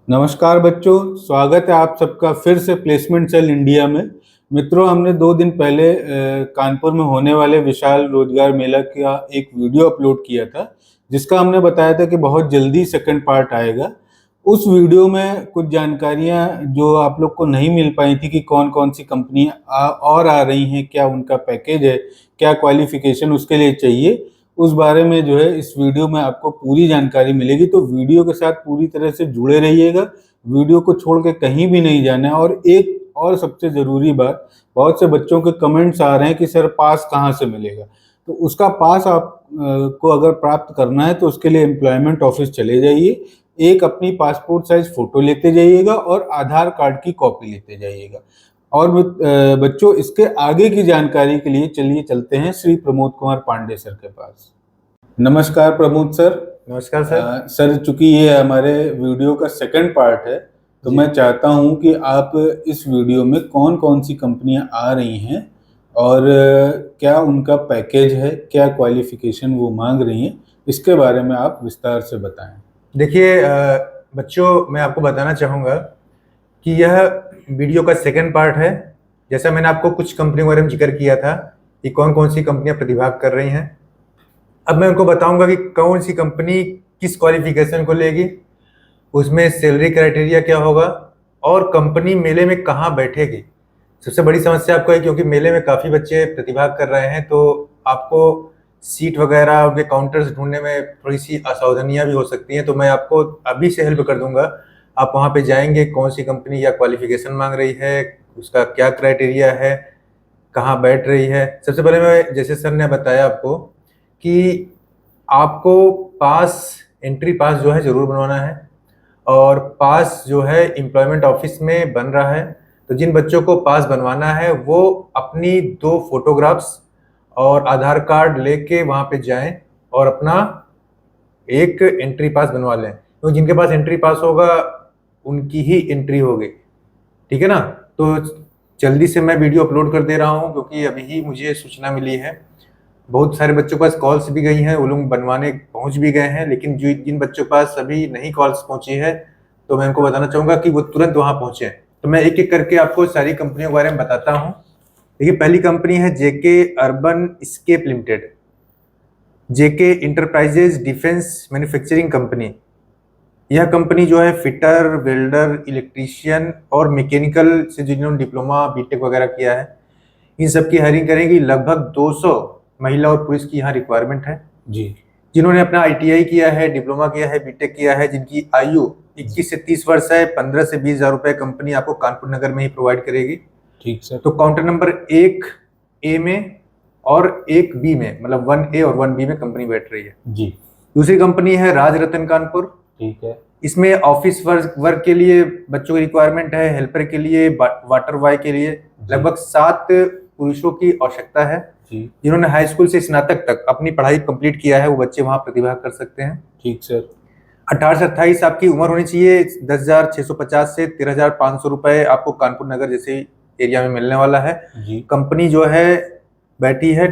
नमस्कार बच्चों, स्वागत है आप सबका फिर से प्लेसमेंट सेल इंडिया में। मित्रों, हमने 2 दिन पहले कानपुर में होने वाले विशाल रोजगार मेला का एक वीडियो अपलोड किया था, जिसका हमने बताया था कि बहुत जल्दी सेकंड पार्ट आएगा। उस वीडियो में कुछ जानकारियां जो आप लोग को नहीं मिल पाई थी कि कौन कौन सी कंपनियां और आ रही हैं, क्या उनका पैकेज है, क्या क्वालिफिकेशन उसके लिए चाहिए, उस बारे में जो है इस वीडियो में आपको पूरी जानकारी मिलेगी। तो वीडियो के साथ पूरी तरह से जुड़े रहिएगा, वीडियो को छोड़ के कहीं भी नहीं जाना है। और एक और सबसे ज़रूरी बात, बहुत से बच्चों के कमेंट्स आ रहे हैं कि सर पास कहाँ से मिलेगा। तो उसका पास आप को अगर प्राप्त करना है तो उसके लिए एम्प्लॉयमेंट ऑफिस चले जाइए, एक अपनी पासपोर्ट साइज फ़ोटो लेते जाइएगा और आधार कार्ड की कॉपी लेते जाइएगा। और बच्चों, इसके आगे की जानकारी के लिए चलिए चलते हैं श्री प्रमोद कुमार पांडे सर के पास। नमस्कार प्रमोद सर। नमस्कार सर। सर, चूंकि ये हमारे वीडियो का सेकंड पार्ट है, तो मैं चाहता हूं कि आप इस वीडियो में कौन कौन सी कंपनियां आ रही हैं और क्या उनका पैकेज है, क्या क्वालिफिकेशन वो मांग रही हैं, इसके बारे में आप विस्तार से बताएं। देखिए बच्चों, मैं आपको बताना चाहूँगा कि यह वीडियो का सेकंड पार्ट है। जैसा मैंने आपको कुछ कंपनियों के बारे में जिक्र किया था कि कौन कौन सी कंपनियां प्रतिभाग कर रही हैं, अब मैं उनको बताऊंगा कि कौन सी कंपनी किस क्वालिफिकेशन को लेगी, उसमें सैलरी क्राइटेरिया क्या होगा और कंपनी मेले में कहाँ बैठेगी। सबसे बड़ी समस्या आपको है क्योंकि मेले में काफ़ी बच्चे प्रतिभाग कर रहे हैं, तो आपको सीट वगैरह उनके काउंटर्स ढूंढने में थोड़ी सी असावधानियां भी हो सकती हैं। तो मैं आपको अभी से हेल्प कर दूंगा। आप वहां पे जाएंगे, कौन सी कंपनी या क्वालिफिकेशन मांग रही है, उसका क्या क्राइटेरिया है, कहाँ बैठ रही है। सबसे पहले मैं, जैसे सर ने बताया आपको, कि आपको एंट्री पास जो है ज़रूर बनवाना है, और पास जो है एम्प्लॉयमेंट ऑफिस में बन रहा है। तो जिन बच्चों को पास बनवाना है वो अपनी 2 फोटोग्राफ्स और आधार कार्ड लेके वहाँ पे जाएं और अपना एक एंट्री पास बनवा लें। तो जिनके पास एंट्री पास होगा उनकी ही एंट्री होगी, ठीक है ना। तो जल्दी से मैं वीडियो अपलोड कर दे रहा हूँ क्योंकि अभी ही मुझे सूचना मिली है। बहुत सारे बच्चों के पास कॉल्स भी गई हैं, वो लोग बनवाने पहुंच भी गए हैं, लेकिन जिन बच्चों के पास अभी नहीं कॉल्स पहुंची है, तो मैं उनको बताना चाहूंगा कि वो तुरंत वहां पहुंचे। तो मैं एक एक करके आपको सारी कंपनियों के बारे में बताता हूं। देखिए, पहली कंपनी है जेके अर्बन स्केप लिमिटेड, जेके इंटरप्राइजेज डिफेंस मैन्युफैक्चरिंग कंपनी। यह कंपनी जो है फिटर, वेल्डर, इलेक्ट्रीशियन और मैकेनिकल से जिन्होंने डिप्लोमा बीटेक वगैरह किया है, इन सब की हायरिंग करेगी। लगभग 200 महिला और पुरुष की यहाँ रिक्वायरमेंट है जी। जिन्होंने अपना आईटीआई किया है, डिप्लोमा किया है, बीटेक किया है, जिनकी आयु 21 से 30 वर्ष है, 15 से 20 हजार रुपए कंपनी आपको कानपुर नगर में ही प्रोवाइड करेगी। ठीक सर। तो काउंटर नंबर 1A में और 1B में, मतलब 1A और 1B में कंपनी बैठ रही है जी। दूसरी कंपनी है राज रतन कानपुर। ठीक है। इसमें ऑफिस वर्क के लिए बच्चों की रिक्वायरमेंट है, हेल्पर के लिए, वाटर बॉय के लिए लगभग 7 पुरुषों की आवश्यकता है। जिन्होंने हाई स्कूल से स्नातक तक अपनी पढ़ाई कंप्लीट किया है वो बच्चे वहां प्रतिभाग कर सकते हैं। ठीक सर। 18 से 28 आपकी उम्र होनी चाहिए। 10,650 से 13,500 रुपए आपको कानपुर नगर जैसे एरिया में मिलने वाला है। कंपनी जो है बैठी है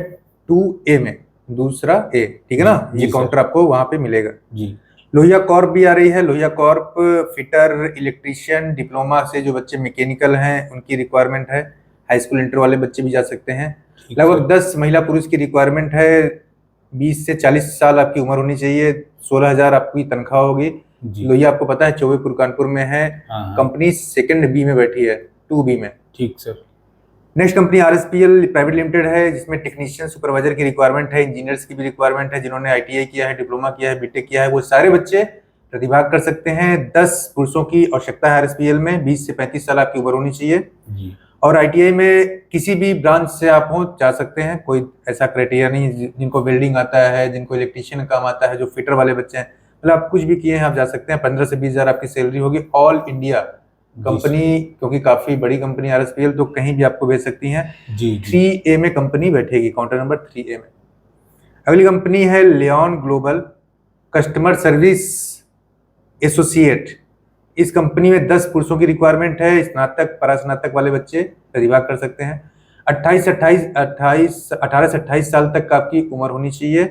2A में, दूसरा A, ठीक है ना। ये काउंटर आपको वहां पे मिलेगा जी। लोहिया कॉर्प भी आ रही है। Lohia Corp fitter, electrician, diploma से जो बच्चे मैकेनिकल हैं उनकी रिक्वायरमेंट है। हाई स्कूल इंटर वाले बच्चे भी जा सकते हैं। लगभग 10 महिला पुरुष की रिक्वायरमेंट है। 20 से 40 साल आपकी उम्र होनी चाहिए। 16,000 आपकी तनख्वाह होगी। लोहिया आपको पता है चौबेपुर कानपुर में है। कंपनी सेकंड B में बैठी है, 2B में। ठीक sir. Next company RSPL private limited है, जिसमें टेक्नीशियन सुपरवाइजर की रिक्वायरमेंट है, इंजीनियर्स की भी रिक्वायरमेंट है। जिन्होंने ITI किया है, डिप्लोमा किया है, बीटेक किया है, वो सारे बच्चे प्रतिभाग कर सकते हैं। 10 पुरुषों की आवश्यकता है RSPL में। 20 से 35 साल आपकी उम्र होनी चाहिए जी। और ITI में किसी भी ब्रांच से आप हो जा सकते हैं, कोई ऐसा क्राइटेरिया नहीं। जिनको वेल्डिंग आता है, जिनको इलेक्ट्रीशियन काम आता है, जो फिटर वाले बच्चे हैं, मतलब आप कुछ भी किए हैं आप जा सकते हैं। 15 से 20 हजार आपकी सैलरी होगी। ऑल इंडिया कंपनी, क्योंकि काफी बड़ी कंपनी RSPL, तो कहीं भी आपको भेज सकती हैं जी। 3A में कंपनी बैठेगी, काउंटर नंबर 3A में। अगली कंपनी है Leon global customer service associate. इस कंपनी में 10 पुरुषों की रिक्वायरमेंट है। स्नातक, परास्नातक वाले बच्चे प्रतिभाग कर सकते हैं। 18 से 28 साल तक आपकी उम्र होनी चाहिए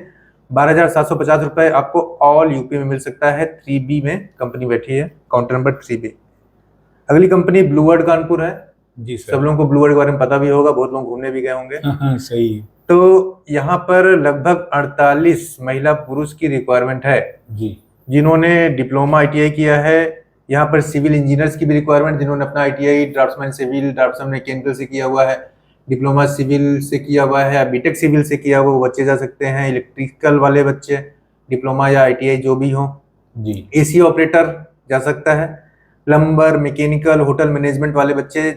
12,750 रुपये आपको ऑल यूपी में मिल सकता है। 3B में कंपनी बैठी है, काउंटर नंबर 3B। अगली कंपनी ब्लू वर्ल्ड कानपुर है। जी सर। सब लोगों को ब्लू वर्ल्ड के बारे में पता भी होगा, बहुत लोग घूमने भी गए होंगे। हाँ सही है। तो यहाँ पर लगभग 48 महिला पुरुष की रिक्वायरमेंट है जी। जिन्होंने डिप्लोमा ITI किया है। यहाँ पर सिविल इंजीनियर्स की भी रिक्वायरमेंट, जिन्होंने अपना ITI draftsman civil, draftsman mechanical से किया हुआ है, डिप्लोमा सिविल से किया हुआ है, बीटेक सिविल से किया हुआ, वो बच्चे जा सकते हैं। इलेक्ट्रिकल वाले बच्चे डिप्लोमा या ITI जो भी हो जी। AC ऑपरेटर जा सकता है। प्लम्बर, मैकेनिकल, होटल मैनेजमेंट वाले बच्चे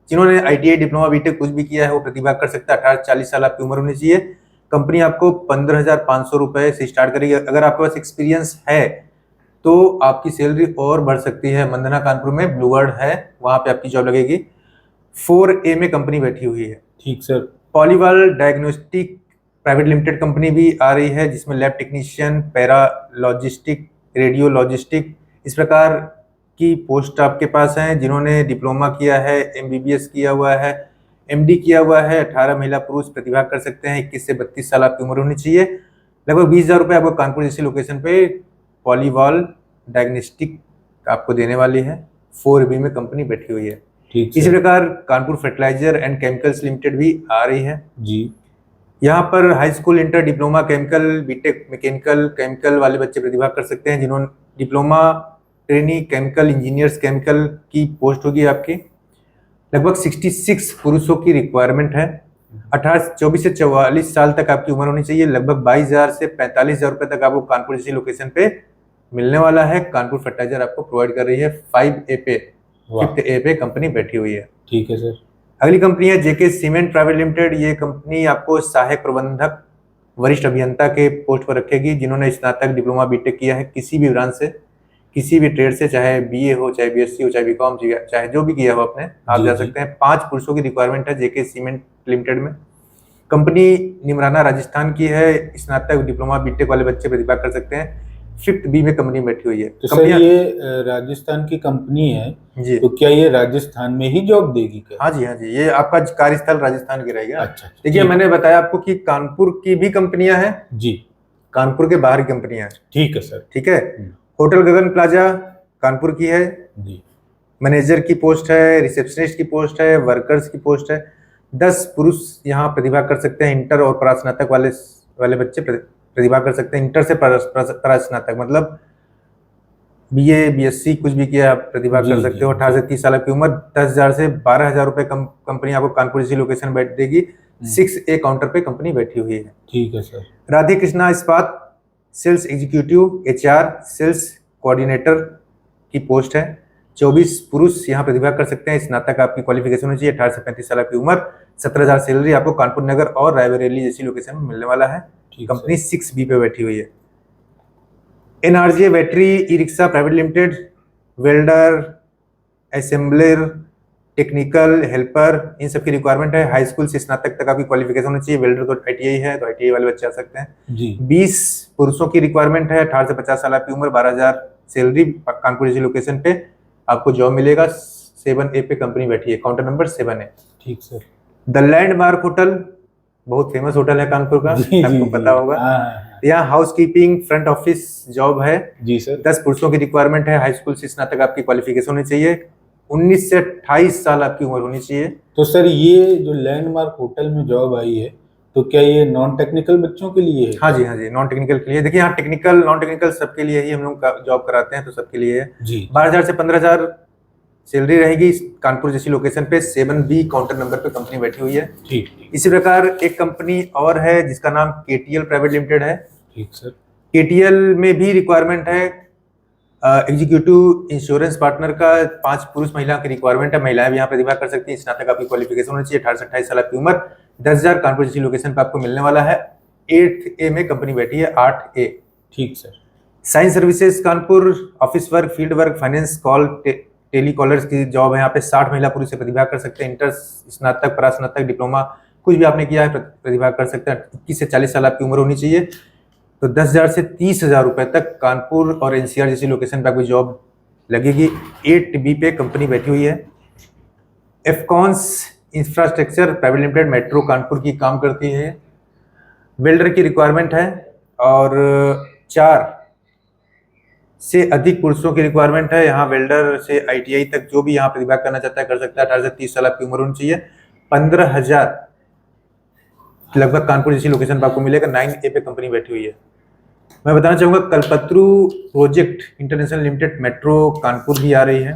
जिन्होंने ITI डिप्लोमा बीटेक कुछ भी किया है वो प्रतिभा कर सकता है। 18 से 40 साल आपकी उम्र होनी चाहिए। कंपनी आपको 15,500 रुपए से स्टार्ट करेगी। अगर आपके पास एक्सपीरियंस है तो आपकी सैलरी और बढ़ सकती है। मंदना कानपुर में ब्लू वर्ल्ड है, वहां पे आपकी जॉब लगेगी। 4A में कंपनी बैठी हुई है। ठीक sir. Paliwal diagnostic private limited company भी आ रही है, जिसमें लैब टेक्नीशियन, पैरालॉजिस्टिक, रेडियोलॉजिस्टिक, इस प्रकार की पोस्ट आपके पास हैं। जिन्होंने डिप्लोमा किया है, MBBS किया हुआ है, MD किया हुआ है, 18 महिला पुरुष प्रतिभा कर सकते हैं। 21 से 32 साल आपकी उम्र होनी चाहिए। लगभग 20,000 रुपये आपको कानपुर जैसी लोकेशन पे पॉलीवाल डायग्नोस्टिक आपको देने वाली है। 4B में कंपनी बैठी हुई है। ठीक इसी सर। प्रकार Kanpur fertilizer and chemicals limited भी आ रही है। जी। यहाँ पर high school, inter, diploma chemical, BTech mechanical, chemical वाले बच्चे प्रतिभा कर सकते हैं। जिन्होंने diploma trainee chemical engineers chemical की पोस्ट होगी आपकी। लगभग 66 पुरुषों की रिक्वायरमेंट है। 24 से 44 साल तक आपकी उम्र होनी चाहिए। लगभग 22,000 से 45,000 रुपये तक आपको कानपुर जैसी लोकेशन पे मिलने वाला है। कानपुर फर्टिलाइजर आपको प्रोवाइड कर रही है। 5A पे, 5th A पे कंपनी बैठी हुई है। ठीक है सर। अगली कंपनी है JK सीमेंट प्राइवेट लिमिटेड। ये कंपनी आपको सहायक प्रबंधक वरिष्ठ अभियंता के पोस्ट पर रखेगी। जिन्होंने स्नातक, डिप्लोमा, बीटेक किया है किसी भी ब्रांच से, किसी भी ट्रेड से, चाहे BA हो, चाहे BSc हो, चाहे BCom, चाहे जो भी किया हो आपने, आप जा सकते हैं। 5 पुरुषों की रिक्वायरमेंट है JK सीमेंट लिमिटेड में। कंपनी निमराना राजस्थान की है। स्नातक, डिप्लोमा, बीटेक वाले बच्चे प्रतिभा कर सकते हैं। 5th B में कंपनी बैठी हुई है। तो सर ये राजस्थान की कंपनी है जी, तो क्या ये राजस्थान में ही जॉब देगी क्या? हाँ जी, हाँ जी, ये आपका कार्यस्थल राजस्थान की रहेगा। अच्छा। देखिए, मैंने बताया आपको कि कानपुर की भी कंपनियां हैं, जी। कानपुर के बाहर की कंपनियां हैं। ठीक है सर। ठीक है। होटल गगन प्लाजा कानपुर की है। जी। मैनेजर की पोस्ट है, रिसेप्शनिस्ट की पोस्ट है, वर्कर्स की पोस्ट है। 10 पुरुष यहाँ प्रतिभा कर सकते हैं। इंटर और परास्नातक वाले बच्चे प्रतिभा कर सकते हैं। इंटर से परास्नातक मतलब BA BSc कुछ भी किया आप प्रतिभा कर सकते हो। 18 से 30 साल की उम्र। 10,000 से 12,000 रुपए कंपनी आपको कानपुर जैसी लोकेशन बैठ देगी। 6A काउंटर पे कंपनी बैठी हुई है। ठीक है sir. Radhe Krishna Ispat sales executive HR sales coordinator की पोस्ट है। 24 पुरुष यहाँ प्रतिभा कर सकते हैं। स्नातक आपकी क्वालिफिकेशन होनी चाहिए। 18 से 35 साल की उम्र। 17,000 सैलरी आपको कानपुर नगर और रायबरेली जैसी लोकेशन में मिलने वाला है। कंपनी 6B पे बैठी हुई है। NRJ battery e rickshaw private limited, welder, assembler, technical helper, इन सब की रिक्वायरमेंट है। हाई स्कूल से स्नातक तक आपकी क्वालिफिकेशन होनी चाहिए। वेल्डर तो ITI है, तो ITI वाले बच्चे आ सकते हैं। जी। 20 पुरुषों की रिक्वायरमेंट है। 18 से 50 साल की उम्र। 12,000 सैलरी कानपुर जैसी लोकेशन पे आपको जॉब मिलेगा। 7A पे कंपनी बैठी है, काउंटर नंबर 7 है। ठीक सर। द लैंडमार्क होटल बहुत फेमस होटल है कानपुर का, आपको पता होगा। यहाँ house keeping, front office job है। जी सर। 10 पुरुषों की रिक्वायरमेंट है। हाई स्कूल से स्नातक आपकी क्वालिफिकेशन होनी चाहिए। 19 से 28 साल आपकी उम्र होनी चाहिए। तो सर ये जो लैंडमार्क होटल में जॉब आई है तो क्या ये नॉन टेक्निकल बच्चों के लिए है? हाँ जी, हाँ जी, नॉन टेक्निकल के लिए। देखिए, यहाँ टेक्निकल, नॉन टेक्निकल सबके लिए ही हम लोग जॉब कराते हैं, तो सबके लिए है। जी। 12,000 से 15,000 सैलरी रहेगी। कानपुर जैसी लोकेशन पे 7B काउंटर नंबर पे कंपनी बैठी हुई है। ठीक। इसी प्रकार एक कंपनी और है जिसका नाम KTL प्राइवेट लिमिटेड है। ठीक सर। KTL में भी रिक्वायरमेंट है। एग्जीक्यूटिव इंश्योरेंस पार्टनर का 5 पुरुष महिला की रिक्वायरमेंट है। महिलाएं भी यहाँ प्रतिभा कर सकती हैं। स्नातक आपकी क्वालिफिकेशन होनी चाहिए। 18 से 28 साल की उम्र। 10,000 कानपुर जैसी लोकेशन पे आपको मिलने वाला है। 8A में कंपनी बैठी है, 8A। ठीक sir. Science services Kanpur, office work, field work, finance, call, telecallers की जॉब है। यहाँ पे 60 महिला पुरुष से प्रतिभा कर सकते हैं। इंटर, स्नातक, परास्नातक, डिप्लोमा कुछ भी आपने किया है प्रतिभा कर सकते हैं। 21 से 40 साल आपकी उम्र होनी चाहिए। तो 10,000 से 30,000 रुपए तक कानपुर और NCR जैसी लोकेशन पे आपकी जॉब लगेगी। 8B पे कंपनी बैठी हुई है। Afcons infrastructure private limited metro Kanpur की काम करती है। वेल्डर की रिक्वायरमेंट है और 4 से अधिक पुरुषों की रिक्वायरमेंट है। यहाँ वेल्डर से ITI तक जो भी यहाँ प्रतिभा करना चाहता है कर सकता है। 18 से 30 साल आपकी उम्र होनी चाहिए। 15,000 लगभग कानपुर जैसी लोकेशन पर आपको मिलेगा। 9A पे कंपनी बैठी हुई है। मैं बताना चाहूँगा Kalpataru project international limited metro Kanpur भी आ रही है।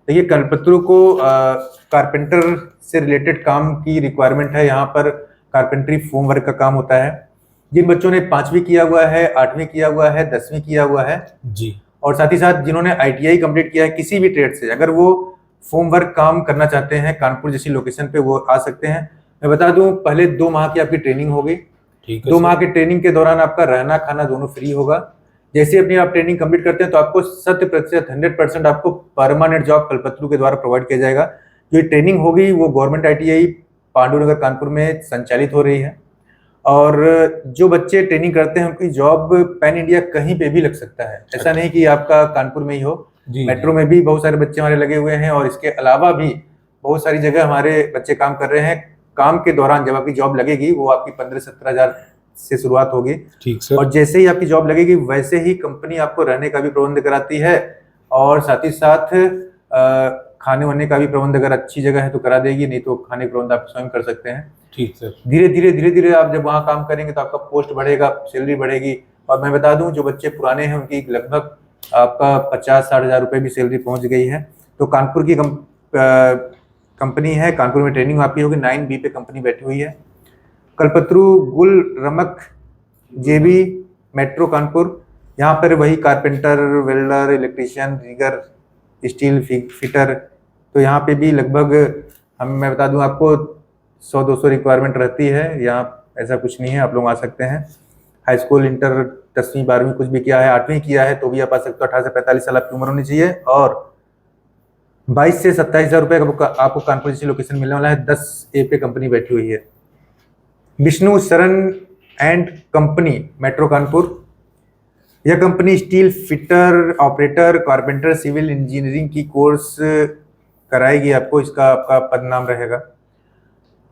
देखिए कल्पत्रु को कारपेंटर से रिलेटेड काम की रिक्वायरमेंट है। यहाँ पर कारपेंट्री फोम वर्क का काम होता है। जिन बच्चों ने 5वीं किया हुआ है, 8वीं किया हुआ है, 10वीं किया हुआ है जी, और साथ ही साथ जिन्होंने ITI कंप्लीट किया है किसी भी ट्रेड से, अगर वो फोम वर्क काम करना चाहते हैं कानपुर जैसी लोकेशन पे, वो आ सकते हैं। मैं बता दूं पहले 2 माह की आपकी ट्रेनिंग होगी। ठीक है 2 सर। माह की ट्रेनिंग के दौरान आपका रहना खाना दोनों फ्री होगा। जैसे अपनी आप ट्रेनिंग कंप्लीट करते हैं तो आपको 100% 100% आपको परमानेंट जॉब कल्पत्रु के द्वारा प्रोवाइड किया जाएगा। जो ये ट्रेनिंग होगी वो गवर्नमेंट ITI पांडुनगर कानपुर में संचालित हो रही है और जो बच्चे ट्रेनिंग करते हैं उनकी जॉब पैन इंडिया कहीं पे भी लग सकता है। ऐसा नहीं कि आपका कानपुर में ही हो, जी, मेट्रो में भी बहुत सारे बच्चे हमारे लगे हुए हैं और इसके अलावा भी बहुत सारी जगह हमारे बच्चे काम कर रहे हैं। काम के दौरान जब आपकी जॉब लगेगी वो आपकी 15-17 हजार से शुरुआत होगी। ठीक सर। और जैसे ही आपकी जॉब लगेगी वैसे ही कंपनी आपको रहने का भी प्रबंध कराती है और साथ ही साथ खाने वाने का भी प्रबंध अगर अच्छी जगह है तो करा देगी, नहीं तो खाने का प्रबंध आप स्वयं कर सकते हैं। ठीक सर। धीरे धीरे आप जब वहाँ काम करेंगे तो आपका पोस्ट बढ़ेगा, सैलरी बढ़ेगी। और मैं बता दूं जो बच्चे पुराने हैं उनकी लगभग आपका 50-60 हजार रुपये भी सैलरी पहुंच गई है। तो कानपुर की कंपनी है, कानपुर में ट्रेनिंग आपकी होगी। 9B पे कंपनी बैठी हुई है। कल्पत्रु गुल रमक JB मेट्रो कानपुर, यहाँ पर वही carpenter, welder, electrician, rigger, steel fitter. तो यहाँ पे भी लगभग मैं बता दूं आपको 100-200 रिक्वायरमेंट रहती है। यहाँ ऐसा कुछ नहीं है, आप लोग आ सकते हैं। हाई स्कूल, इंटर, 10वीं 12वीं कुछ भी किया है, 8वीं किया है तो भी आप आ सकते हो। 18 से 45 साल आपकी उम्र होनी चाहिए और 22 से 27 हजार रुपये आपको कानपुर जैसी लोकेशन मिलने वाला है। 10A पे कंपनी बैठी हुई है। विष्णु शरण एंड कंपनी मेट्रो कानपुर, यह company steel fitter, operator, carpenter, civil engineering की कोर्स कराएगी आपको। इसका आपका पद नाम रहेगा।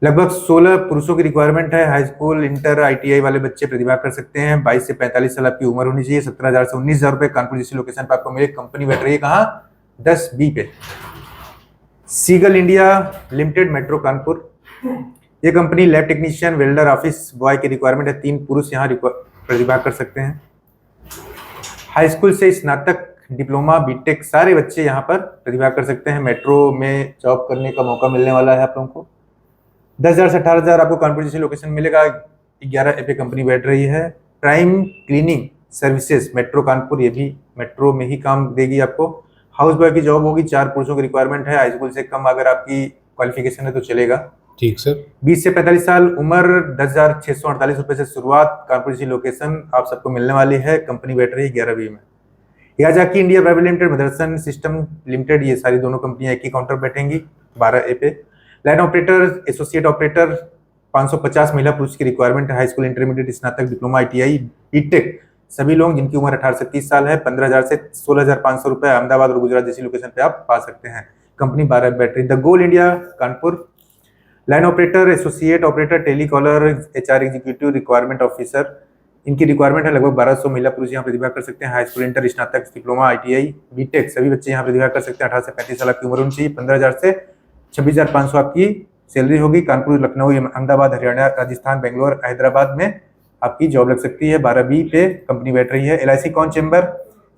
लगभग 16 पुरुषों की रिक्वायरमेंट है। हाई स्कूल, इंटर, ITI वाले बच्चे प्रतिभा कर सकते हैं। 22 से 45 साल आपकी उम्र होनी चाहिए। 17,000 से 19,000 रुपये कानपुर जैसी लोकेशन पर आपको मिले। कंपनी बैठ रही है कहाँ? 10B पे। Seagull India limited metro Kanpur, ये company lab technician, welder, office boy की रिक्वायरमेंट है। 3 पुरुष यहाँ प्रतिभा कर सकते हैं। हाई स्कूल से स्नातक, डिप्लोमा, BTech सारे बच्चे यहाँ पर प्रतिभा कर सकते हैं। मेट्रो में जॉब करने का मौका मिलने वाला है आप लोगों को। 10,000 से 18,000 आपको कानपुर जैसी लोकेशन मिलेगा। 11A पे कंपनी बैठ रही है। Prime cleaning services metro Kanpur, ये भी मेट्रो में ही काम देगी आपको। हाउस बॉय की जॉब होगी। 4 पुरुषों की रिक्वायरमेंट है। हाई स्कूल से कम अगर आपकी क्वालिफिकेशन है तो चलेगा। ठीक सर। 20 से 45 साल उम्र, 10,648 रुपये से शुरुआत। कानपुर जैसी लोकेशन आप सबको मिलने वाली है। कंपनी बैठ रही है 11B में। Yazaki India private limited, Motherson system limited, ये सारी दोनों कंपनियां एक ही काउंटर बैठेंगी 12A पे। लाइन ऑपरेटर, एसोसिएट ऑपरेटर, 550 महिला पुरुष की रिक्वायरमेंट है। हाई स्कूल, इंटरमीडिएट, स्नातक, डिप्लोमा, ITI, BTech सभी लोग जिनकी उम्र 18 से 30 साल है। 15,000 से 16,500 रुपये अहमदाबाद और गुजरात जैसी लोकेशन पे आप पा सकते हैं। Company 12 battery. The goal India Kanpur, line operator, associate operator, telecaller, HR executive, requirement officer, इनकी रिक्वायरमेंट है। लगभग 1200 महिला पुरुष यहाँ प्रतिभा कर सकते हैं। हाई स्कूल, इंटर, स्नातक, डिप्लोमा, ITI, BTech सभी बच्चे यहाँ प्रतिभा कर सकते हैं। 18 से 35 साल की उम्र होनी चाहिए। 15,000 से 26,500 आपकी सैलरी होगी। कानपुर, लखनऊ, अहमदाबाद, हरियाणा, राजस्थान, बेंगलोर, हैदराबाद में आपकी जॉब लग सकती है। 12B पे कंपनी बैठ रही है। LIC कौन चेंबर,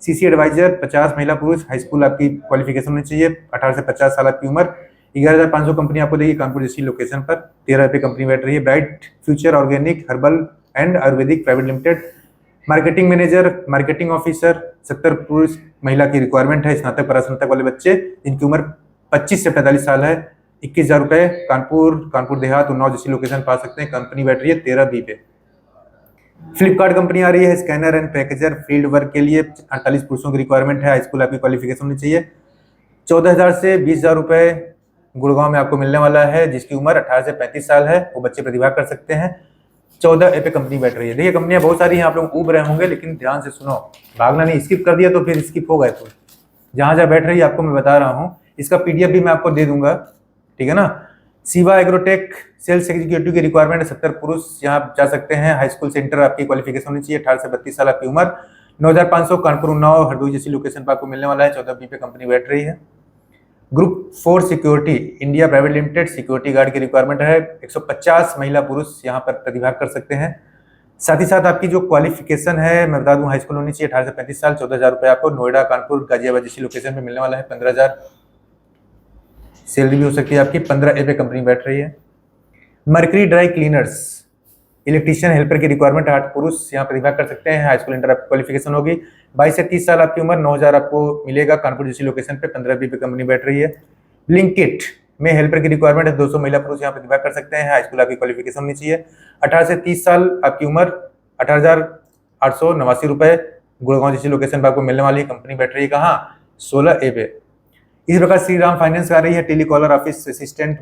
CC एडवाइजर, 50 महिला पुरुष। हाई स्कूल आपकी क्वालिफिकेशन होनी चाहिए। 18 से 50 साल आपकी उम्र। 11,500 कंपनी आपको देगी कानपुर जैसी लोकेशन पर। 13 पे कंपनी बैठ रही है। Bright future organic herbal and Ayurvedic private limited, marketing manager, marketing officer, 70 पुरुष महिला की रिक्वायरमेंट है। स्नातक, परास्नातक वाले बच्चे जिनकी उम्र 25 से 45 साल है। 21,000 रुपये। कानपुर देहात, उन्नाव जैसी लोकेशन पा सकते हैं। कंपनी बैठ रही है 13B पे। फ्लिपकार्ट कंपनी आ रही है। स्कैनर एंड पैकेजर, फील्ड वर्क के लिए 48 पुरुषों की रिक्वायरमेंट है। हाई स्कूल आपकी क्वालिफिकेशन होनी चाहिए। 14,000 से 20,000 रुपये गुड़गांव में आपको मिलने वाला है। जिसकी उम्र 18 से 35 साल है वो बच्चे प्रतिभा कर सकते हैं। 14A पे कंपनी बैठ रही है। देखिए कंपनियां बहुत सारी हैं, आप लोग ऊब रहे होंगे लेकिन ध्यान से सुनो, भागना नहीं। स्किप कर दिया तो फिर स्किप हो गए। तो जहां जहां बैठ रही है आपको मैं बता रहा हूँ। इसका PDF भी मैं आपको दे दूंगा, ठीक है ना। शिवा एग्रोटेक सेल्स एग्जीक्यूटिव की रिक्वायरमेंट है, 70 पुरुष यहाँ जा सकते हैं। हाई स्कूल से इंटर आपकी क्वालिफिकेशन होनी चाहिए। 18 से 32 साल आपकी उम्र। 9500 कानपुर, उन्नाव, हरदोई जैसी लोकेशन पर आपको मिलने वाला है। 14 बी पे कंपनी बैठ रही है। Group 4 security India private limited security guard की रिक्वायरमेंट है। 150 महिला पुरुष यहाँ पर प्रतिभाग कर सकते हैं। साथ ही साथ आपकी जो क्वालिफिकेशन है मैं बता दूं, हाई स्कूल होनी चाहिए। 18 से 35 साल। 14,000 रुपये आपको नोएडा, कानपुर, गाजियाबाद जैसी लोकेशन पे मिलने वाला है। 15,000 सैलरी भी हो सकती है आपकी। 15A पे कंपनी बैठ रही है। Mercury dry cleaners electrician helper की रिक्वायरमेंट 8 पुरुष यहाँ प्रतिभाग कर सकते हैं। हाई स्कूल इंटर क्वालिफिकेशन होगी। 22 से 30 साल आपकी उम्र। 9,000 आपको मिलेगा कानपुर जैसी लोकेशन पे। 15B पे कंपनी बैठ रही है। ब्लिंकिट में हेल्पर की रिक्वायरमेंट है। 200 महिला पुरुष यहाँ प्रतिभाग कर सकते हैं। हाई स्कूल आपकी क्वालिफिकेशन होनी चाहिए। 18 से 30 साल आपकी उम्र। 18,889 रुपये गुड़गांव जैसी लोकेशन पर आपको मिलने वाली कंपनी बैठ रही है। कहाँ? 16A पे। इसी प्रकार श्री राम फाइनेंस आ रही है। Telecaller office assistant,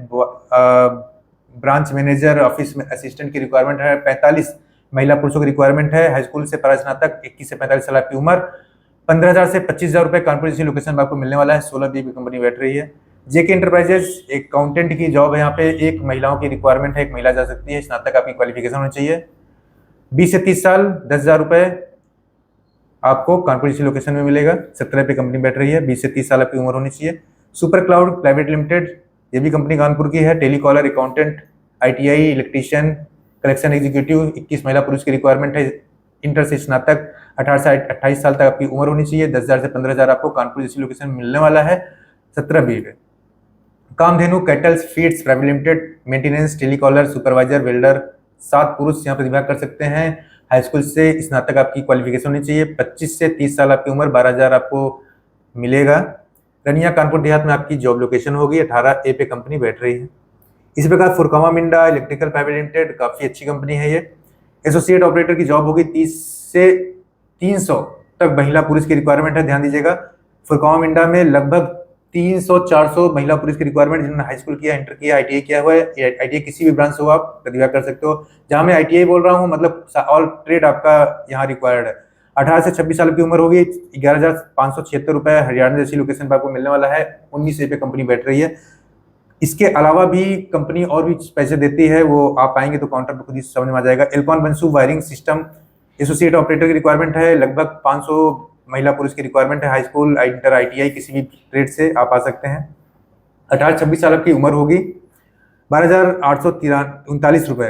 branch manager, office में असिस्टेंट की रिक्वायरमेंट है। 45 महिला पुरुषों की रिक्वायरमेंट है। हाई स्कूल से परास्नातक। 21 से 45 साल आपकी उम्र। 15,000 से 25,000 रुपये कानपुर जैसी लोकेशन पर आपको मिलने वाला है। 16B की कंपनी बैठ रही है। जेके इंटरप्राइजेस अकाउंटेंट की जॉब है यहाँ पे। एक महिलाओं की रिक्वायरमेंट है। एक महिला जा सकती है। स्नातक आपकी क्वालिफिकेशन होनी चाहिए। 20 से 30 साल। 10,000 रुपये आपको कानपुर जैसी लोकेशन में मिलेगा। 17 पे कंपनी बैठ रही है। 20 से 30 साल आपकी उम्र होनी चाहिए। सुपर क्लाउड प्राइवेट लिमिटेड, ये भी कंपनी कानपुर की है। Telecaller accountant, ITI electrician, collection executive. 21 महिला पुरुष की रिक्वायरमेंट है। इंटर से स्नातक। 18 से 28 साल तक आपकी उम्र होनी चाहिए। 10,000 से 15,000 आपको कानपुर जैसी लोकेशन में मिलने वाला है। 17B पे। Kamdhenu cattles feeds private limited, maintenance, telecaller, supervisor, welder. 7 पुरुष यहाँ प्रतिभाग कर सकते हैं। हाई स्कूल से स्नातक आपकी क्वालिफिकेशन होनी चाहिए। 25 से 30 साल आपकी उम्र। 12,000 आपको मिलेगा। रनिया कानपुर देहात में आपकी जॉब लोकेशन होगी। 18A पे कंपनी बैठ रही है। इसी प्रकार फुरकामा मिंडा इलेक्ट्रिकल प्राइवेट लिमिटेड, काफ़ी अच्छी कंपनी है ये। एसोसिएट ऑपरेटर की जॉब होगी। 30 से 300 तक महिला पुरुष की रिक्वायरमेंट है। ध्यान दीजिएगा, फुरकामा मिंडा में लगभग 300-400 महिला पुरुष की रिक्वायरमेंट, जिन्होंने हाई स्कूल किया, इंटर किया, ITI किया हुआ है। ITI किसी भी ब्रांच से हो आप प्रतिभाग कर सकते हो। जहां मैं ITI बोल रहा हूँ मतलब ऑल ट्रेड आपका यहाँ रिक्वायर्ड है। 18 से 26 साल की उम्र होगी। 11,576 रुपये हरियाणा जैसी लोकेशन पर आपको मिलने वाला है। 19A पे कंपनी बैठ रही है। इसके अलावा भी कंपनी और भी पैसे देती है, वो आप आएंगे तो काउंटर पर खुद ही समझ में आ जाएगा। एल्कॉन बंसू वायरिंग सिस्टम एसोसिएट ऑपरेटर की रिक्वायरमेंट है। लगभग 500 महिला पुरुष की रिक्वायरमेंट है। हाई स्कूल, इंटर, ITI किसी भी ट्रेड से आप आ सकते हैं। 18-26 साल की उम्र होगी। 12,839 रुपये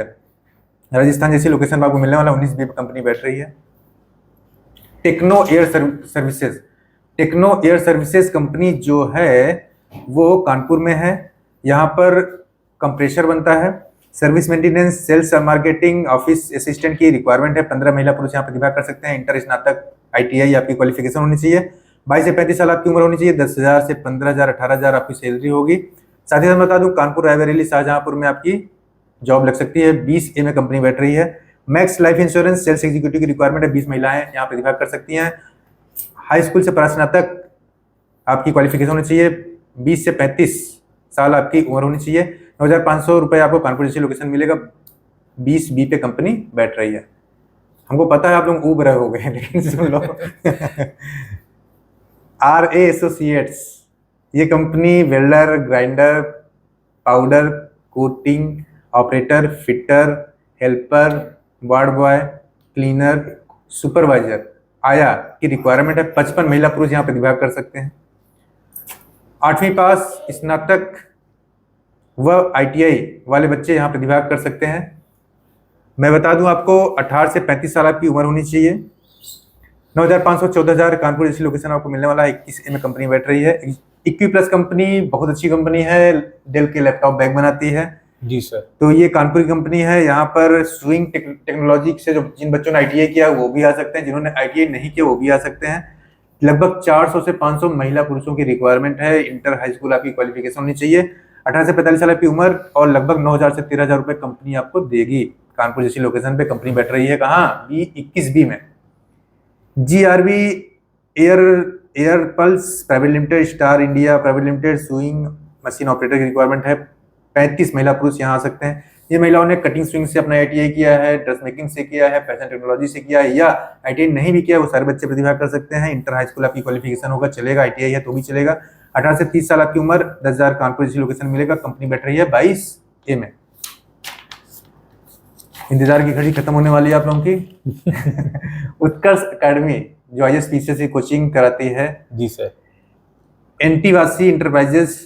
राजस्थान जैसी लोकेशन पर आपको मिलने वाला। 19B पे कंपनी बैठ रही है। Techno air services, techno air services company जो है वो कानपुर में है। यहाँ पर कंप्रेशर बनता है। Service maintenance, sales marketing, office assistant की रिक्वायरमेंट है। 15 महिला पुरुष यहाँ प्रतिभाग कर सकते हैं। इंटर, स्नातक, ITI आपकी क्वालिफिकेशन होनी चाहिए। 22 से 35 साल आपकी उम्र होनी चाहिए। 10,000 से 15,000, 18,000 आपकी सैलरी होगी। साथ ही साथ बता दूं, कानपुर, रायबरेली, शाहजहांपुर में आपकी जॉब लग सकती है। 20A में कंपनी बैठ रही है। Max Life insurance sales executive की रिक्वायरमेंट है। 20 महिलाएं यहाँ प्रतिभाग कर सकती हैं। हाई स्कूल से परास्नातक आपकी क्वालिफिकेशन होनी चाहिए। 20 से 35 साल आपकी उम्र होनी चाहिए। 9,500 रुपये आपको कानपुर जैसी लोकेशन मिलेगा। 20B पे कंपनी बैठ रही है। हमको पता है आप लोग ऊब रहे हो गए, लेकिन सुन लो। RA एसोसिएट्स, ये company welder, grinder, powder, coating operator, fitter, helper, ward boy, cleaner, supervisor, आया की रिक्वायरमेंट है। 55 महिला पुरुष यहाँ प्रतिभाग कर सकते हैं। 8वीं पास, स्नातक व ITI वाले बच्चे यहाँ प्रतिभाग कर सकते हैं। मैं बता दूं आपको, 18 से 35 साल आपकी उम्र होनी चाहिए। 9,500, 14,000 कानपुर जैसी लोकेशन आपको मिलने वाला है। 21A में कंपनी बैठ रही है। इक्विप्लस कंपनी बहुत अच्छी कंपनी है। डेल के लैपटॉप बैग बनाती है। जी सर। तो ये कानपुर की कंपनी है। यहाँ पर स्विंग टेक्नोलॉजी से जो जिन बच्चों ने ITI किया वो भी आ सकते हैं, जिन्होंने ITI नहीं किया वो भी आ सकते हैं। लगभग 400 से 500 महिला पुरुषों की रिक्वायरमेंट है। इंटर, हाई स्कूल आपकी क्वालिफिकेशन होनी चाहिए। 18 से 45 साल की उम्र और लगभग 9,000 से 13,000 रुपये कंपनी आपको देगी। कानपुर जैसी लोकेशन पे कंपनी बैठ रही है। कहाँ? 21B में। GRB air pulse private limited, star India private limited, swing machine operator की रिक्वायरमेंट है। 35 महिला पुरुष यहाँ आ सकते हैं। ये महिलाओं ने कटिंग स्विंग से अपना ITI किया है, ड्रेस मेकिंग से किया है, फैशन टेक्नोलॉजी से किया है, या ITI नहीं भी किया वो सारे बच्चे प्रतिभाग कर सकते हैं। इंटर, हाई स्कूल आपकी क्वालिफिकेशन होगा, चलेगा। ITI है तो भी चलेगा। 18 से 30 साल आपकी उम्र, 10,000 कानपुर जैसी लोकेशन मिलेगा। कंपनी बैठ रही है 22A में। इंतजार की घड़ी खत्म होने वाली है आप लोगों की। उत्कर्ष अकेडमी जो ISPCS की कोचिंग कराती है। जी सर। एनटीवासी इंटरप्राइजेस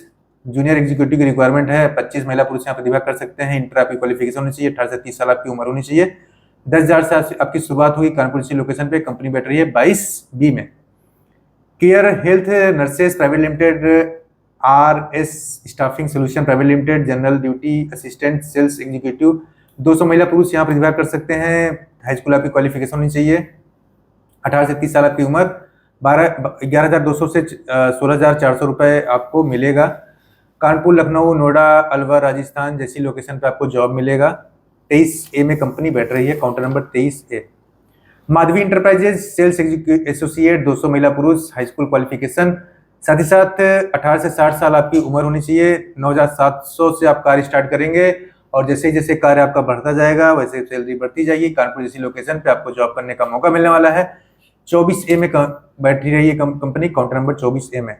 जूनियर एग्जीक्यूटिव की रिक्वायरमेंट है। 25 महिला पुरुष यहाँ प्रतिभा कर सकते हैं। इंटर आपकी क्वालिफिकेशन होनी चाहिए। 18 से 30 साल आपकी उम्र होनी चाहिए। 10,000 से आपकी शुरुआत होगी कानपुर जैसी लोकेशन पे। कंपनी बैठ रही है 22B में। Care health nurses private limited, RS staffing solution private limited, general duty assistant sales executive, 200 महिला पुरुष यहाँ प्रतिभा कर सकते हैं। हाई स्कूल आपकी क्वालिफिकेशन होनी चाहिए। 18 से 30 साल आपकी उम्र। 11,200 से 16,400 रुपये आपको मिलेगा। कानपुर, लखनऊ, नोएडा, अलवर, राजस्थान जैसी लोकेशन पे आपको जॉब मिलेगा। 23A में कंपनी बैठ रही है, counter number 23A। Madhavi enterprises sales associate, 200 महिला पुरुष, हाई स्कूल क्वालिफिकेशन, साथ ही साथ 18 से 60 साल आपकी उम्र होनी चाहिए। 9,700 से आप कार्य स्टार्ट करेंगे और जैसे जैसे कार्य आपका बढ़ता जाएगा वैसे सैलरी बढ़ती जाएगी। कानपुर जैसी लोकेशन पे आपको जॉब करने का मौका मिलने वाला है। 24A में बैठी रही है कंपनी, काउंटर नंबर 24A में।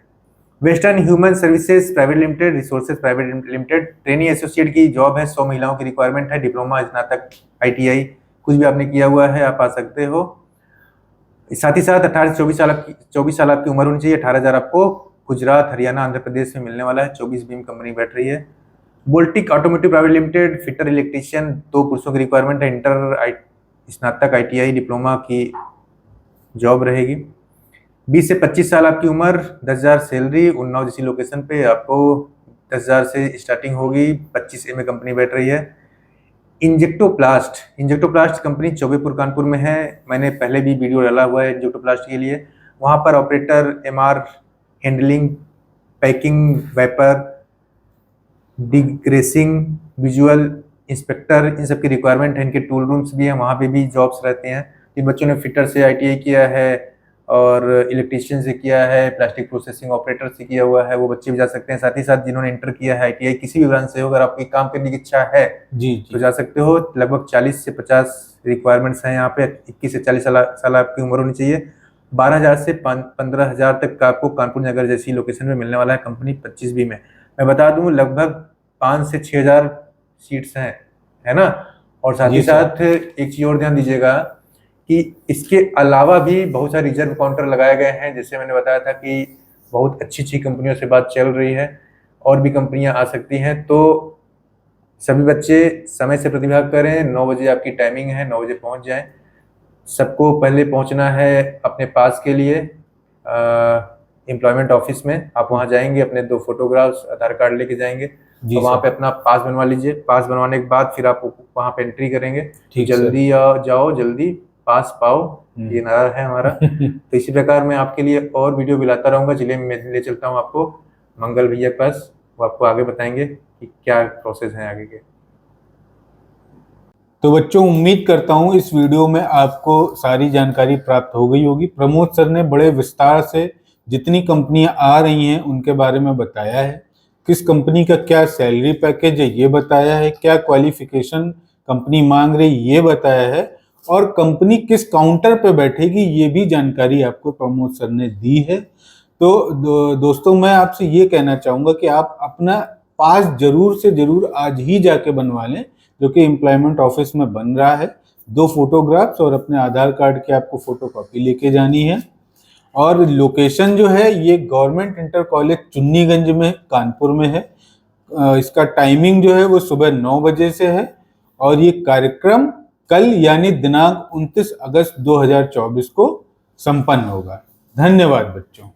Western human services private limited, resources private limited, trainee associate की जॉब है। 100 महिलाओं की रिक्वायरमेंट है। डिप्लोमा, स्नातक, ITI कुछ भी आपने किया हुआ है आप आ सकते हो। साथ ही साथ 18 से 24 साल आपकी उम्र होनी चाहिए। 18,000 आपको गुजरात, हरियाणा, आंध्र प्रदेश में मिलने वाला है। 24B में कंपनी बैठ रही है। Boltic automotive private limited, fitter electrician, 2 पुरुषों की रिक्वायरमेंट है। इंटर, स्नातक, ITI, डिप्लोमा की जॉब रहेगी। 20 से 25 साल आपकी उम्र, 10,000 सैलरी। उन्नाव जैसी लोकेशन पे आपको 10,000 से स्टार्टिंग होगी। 25A में कंपनी बैठ रही है। इंजेक्टोप्लास्ट कंपनी चौबेपुर कानपुर में है। मैंने पहले भी वीडियो डाला हुआ है इंजेक्टोप्लास्ट के लिए। वहाँ पर operator, MR, handling, packing, vapour, degreasing, visual inspector, इन सब की रिक्वायरमेंट है। इनके टूल रूम्स भी हैं, वहाँ पे भी जॉब्स रहते हैं। जिन बच्चों ने फिटर से ITI किया है और इलेक्ट्रीशियन से किया है, प्लास्टिक प्रोसेसिंग ऑपरेटर से किया हुआ है, वो बच्चे भी जा सकते हैं। साथ ही साथ जिन्होंने इंटर किया है ITI किसी भी ब्रांच से हो, अगर आपकी काम करने की इच्छा है जी तो जा सकते हो। लगभग 40 से 50 रिक्वायरमेंट्स हैं यहाँ पे। 21 से 40 साल आपकी उम्र होनी चाहिए। 12,000 से 15,000 तक का आपको कानपुर नगर जैसी लोकेशन में मिलने वाला है। कंपनी 25B में। मैं बता दूं लगभग 5 से 6,000 सीट्स हैं, है ना। और साथ ही साथ एक चीज और ध्यान दीजिएगा कि इसके अलावा भी बहुत सारे रिजर्व काउंटर लगाए गए हैं। जैसे मैंने बताया था कि बहुत अच्छी कंपनियों से बात चल रही है, और भी कंपनियां आ सकती हैं। तो सभी बच्चे समय से प्रतिभा करें। 9 बजे आपकी टाइमिंग है, 9 बजे पहुंच जाएं। सबको पहले पहुंचना है अपने पास के लिए एम्प्लॉयमेंट ऑफिस में। आप वहां जाएंगे, अपने 2 फोटोग्राफ्स, आधार कार्ड लेके जाएंगे और वहाँ पे अपना पास बनवा लीजिए। पास बनवाने के बाद फिर आप वहाँ पे एंट्री करेंगे। जल्दी जाओ, जल्दी पास पाओ, ये नारा है हमारा। तो इसी प्रकार मैं आपके लिए और वीडियो भी लाता रहूंगा। जिले में ले चलता हूँ आपको मंगल भैया के पास, वो आपको आगे बताएंगे कि क्या प्रोसेस है आगे के। तो बच्चों, उम्मीद करता हूँ इस वीडियो में आपको सारी जानकारी प्राप्त हो गई होगी। प्रमोद सर ने बड़े विस्तार से जितनी कंपनियां आ रही हैं उनके बारे में बताया है। किस कंपनी का क्या सैलरी पैकेज है ये बताया है, क्या क्वालिफिकेशन कंपनी मांग रही ये बताया है, और कंपनी किस काउंटर पे बैठेगी ये भी जानकारी आपको प्रमोद सर ने दी है। तो दोस्तों, मैं आपसे ये कहना चाहूँगा कि आप अपना पास जरूर से जरूर आज ही जाके बनवा लें, जो कि एम्प्लॉयमेंट ऑफिस में बन रहा है। 2 फोटोग्राफ्स और अपने आधार कार्ड की आपको फोटोकॉपी लेके जानी है। और लोकेशन जो है ये गवर्नमेंट इंटर कॉलेज चुन्नीगंज में कानपुर में है। इसका टाइमिंग जो है वो सुबह 9 बजे से है और ये कार्यक्रम कल यानी दिनांक 29 अगस्त 2024 को संपन्न होगा। धन्यवाद बच्चों।